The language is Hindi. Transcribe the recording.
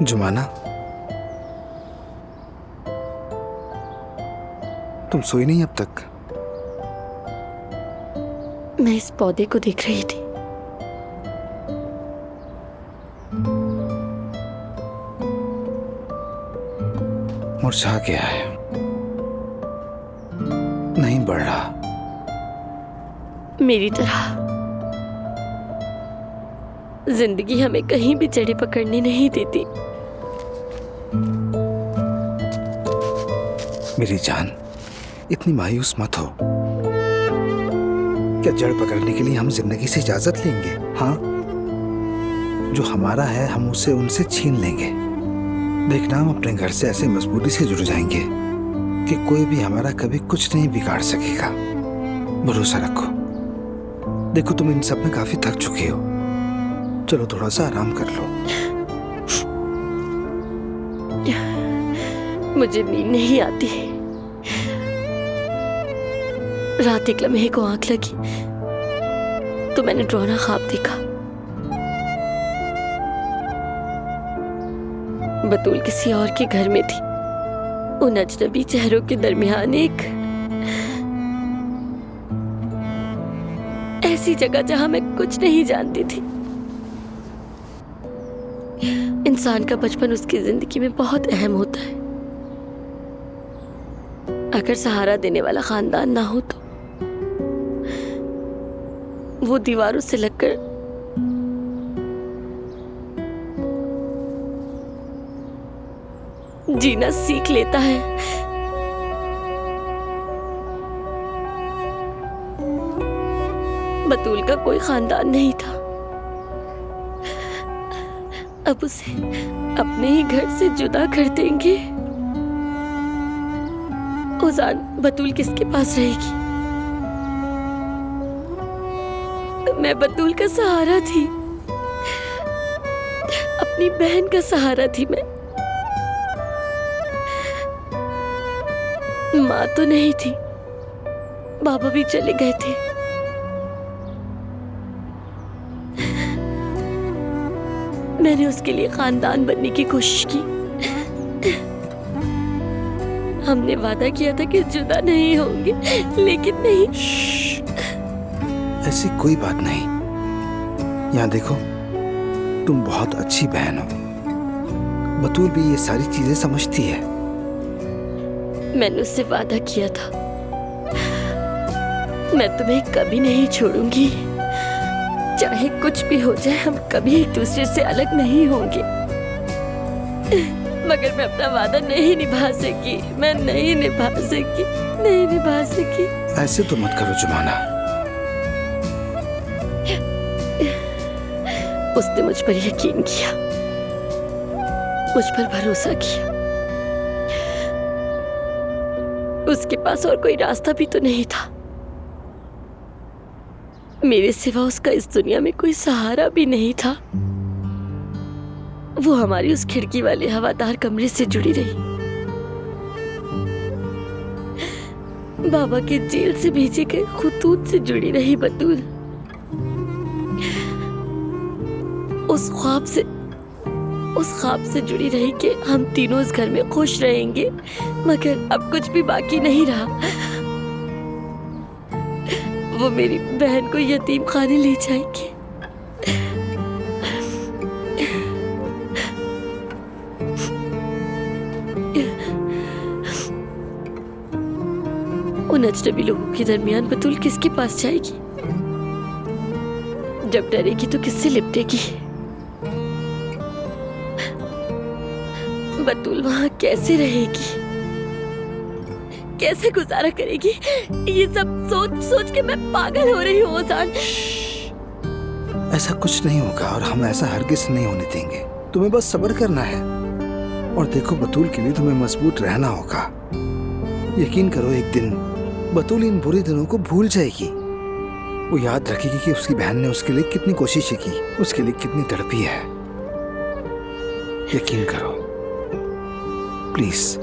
जुमाना, तुम सोई नहीं अब तक? मैं इस पौधे को देख रही थी। मुरझा गया है, नहीं बढ़ रहा। मेरी तरह जिंदगी हमें कहीं भी जड़ें पकड़ने नहीं देती। मेरी जान, इतनी मायूस मत हो। क्या जड़ पकड़ने के लिए हम जिंदगी से इजाजत लेंगे? हाँ, जो हमारा है हम उसे उनसे छीन लेंगे। देखना, हम अपने घर से ऐसे मजबूती से जुड़ जाएंगे कि कोई भी हमारा कभी कुछ नहीं बिगाड़ सकेगा। भरोसा रखो। देखो, तुम इन सब में काफी थक चुकी हो, चलो थोड़ा सा आराम कर लो। मुझे नींद नहीं आती। रात एक लम्हे को आंख लगी तो मैंने डरावना ख्वाब देखा। बतूल किसी और के घर में थी। उन अजनबी चेहरों के दरमियान एक ऐसी जगह जहां मैं कुछ नहीं जानती थी। इंसान का बचपन उसकी जिंदगी में बहुत अहम होता है। अगर सहारा देने वाला खानदान ना हो तो वो दीवारों से लगकर जीना सीख लेता है। बतूल का कोई खानदान नहीं था। अब उसे अपने ही घर से जुदा कर देंगे। उजान, बतूल किसके पास रहेगी? मैं बतूल का सहारा थी, अपनी बहन का सहारा थी मैं। माँ तो नहीं थी, बाबा भी चले गए थे। मैंने उसके लिए खानदान बनने की कोशिश की। हमने वादा किया था कि जुदा नहीं होंगे, लेकिन नहीं। ऐसी कोई बात नहीं। यहाँ देखो, तुम बहुत अच्छी बहन हो। बतूल भी ये सारी चीजें समझती है। मैंने उससे वादा किया था, मैं तुम्हें कभी नहीं छोड़ूंगी। चाहे कुछ भी हो जाए, हम कभी एक दूसरे से अलग नहीं होंगे। मगर मैं अपना वादा नहीं निभा सकी। मैं नहीं निभा सकी, नहीं निभा सकी। ऐसे तो मत करो जुमाना। उसने मुझ पर यकीन किया, मुझ पर भरोसा किया। उसके पास और कोई रास्ता भी तो नहीं था। मेरे सिवा उसका इस दुनिया में कोई सहारा भी नहीं था। वो हमारी उस खिड़की वाले हवादार कमरे से जुड़ी रही। बाबा के जेल से भेजे गए खुतूत से जुड़ी रही बतूल। उस ख्वाब से जुड़ी रही कि हम तीनों इस घर में खुश रहेंगे। मगर अब कुछ भी बाकी नहीं रहा। वो मेरी बहन को यतीम खाने ले जाएंगे। उन अजनबी लोगों के दरमियान बतूल किसके पास जाएगी? जब डरेगी तो किससे लिपटेगी? बतूल वहां कैसे रहेगी? कैसे गुजारा करेगी? ये सब सोच सोच के मैं पागल हो रही हूँ ओजान। ऐसा कुछ नहीं होगा और हम ऐसा हरगिज नहीं होने देंगे। तुम्हें बस सब्र करना है। और देखो, बतूल के लिए तुम्हें मजबूत रहना होगा। यकीन करो, एक दिन बतूल इन बुरे दिनों को भूल जाएगी। वो याद रखेगी कि उसकी बहन ने उसके लिए कितनी कोशिशें की, उसके लिए कितनी तड़पी है। यकीन करो प्लीज।